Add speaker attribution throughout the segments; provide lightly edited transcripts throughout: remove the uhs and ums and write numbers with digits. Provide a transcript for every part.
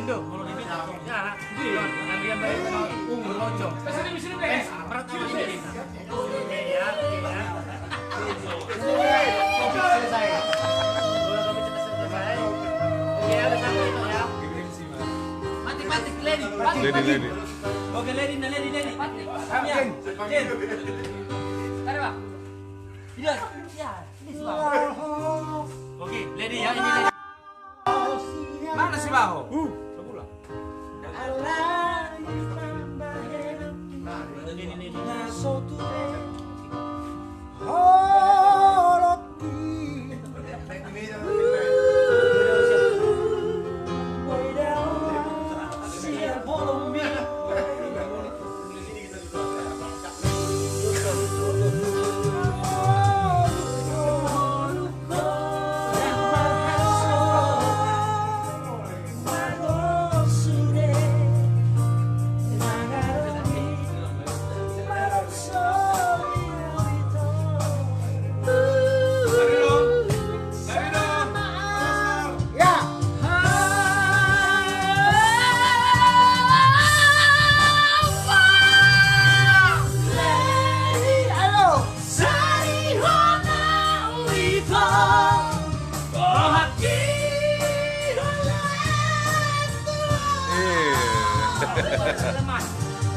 Speaker 1: Indo, kalau ini ya, kalian dari Loncong. Berat apa ini? Ya, kopi selesai. Kopi selesai. Oke, ada satu itu ya. Mati, lady. Oke, lady. Kami ya. Jen. Tarik, Bang. Tidak. Ya, ini sih, Bang. Oke, lady ya, ini lady. Mana si Baho? Sebulan. Ini.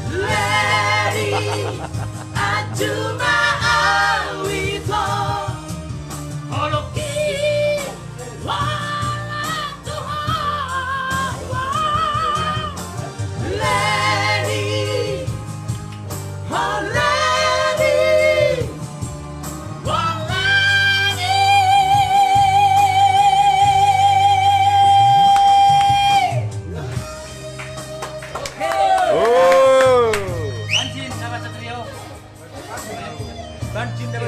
Speaker 2: Lady, Ajuma Awito, Holoki, Wala Tuhan. Lady, oh Lady, oh Lady.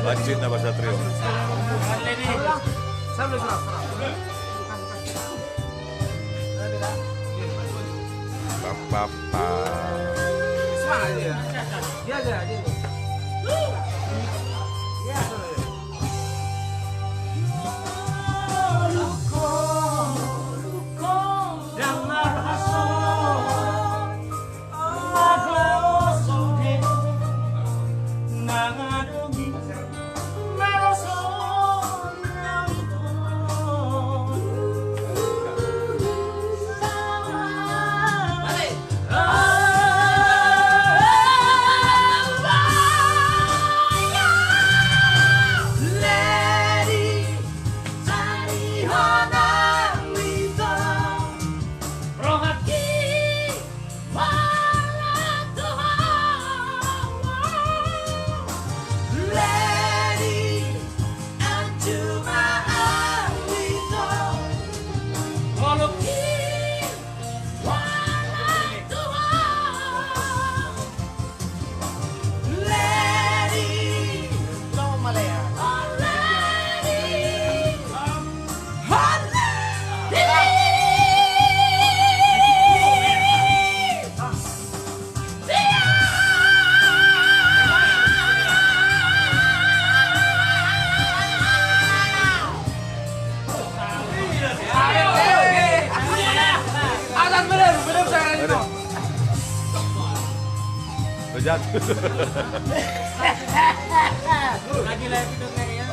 Speaker 3: Bancin Naba Satrio.
Speaker 1: Lady. Serah.
Speaker 3: Papa.
Speaker 1: Semangat dia. Dia aja.
Speaker 3: Jatuh.
Speaker 1: Lagi itu kayaknya.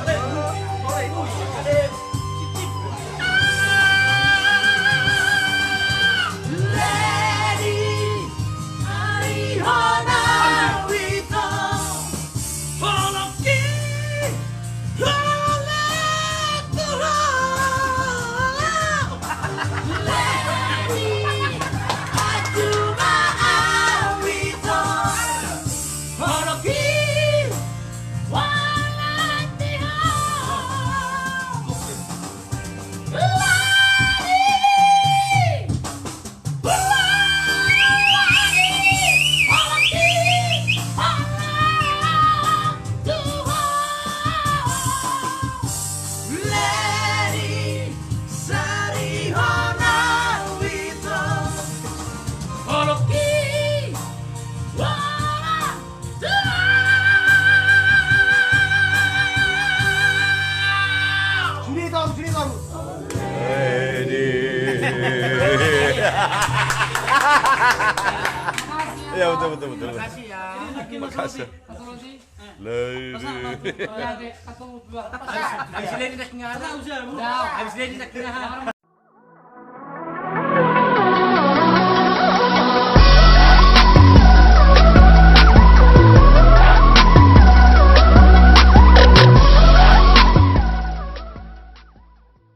Speaker 3: Ya betul betul betul.
Speaker 1: Makasih ya.
Speaker 3: Makasih. Lady.
Speaker 1: Habis ini nak ngana. Habis ini nak ngana.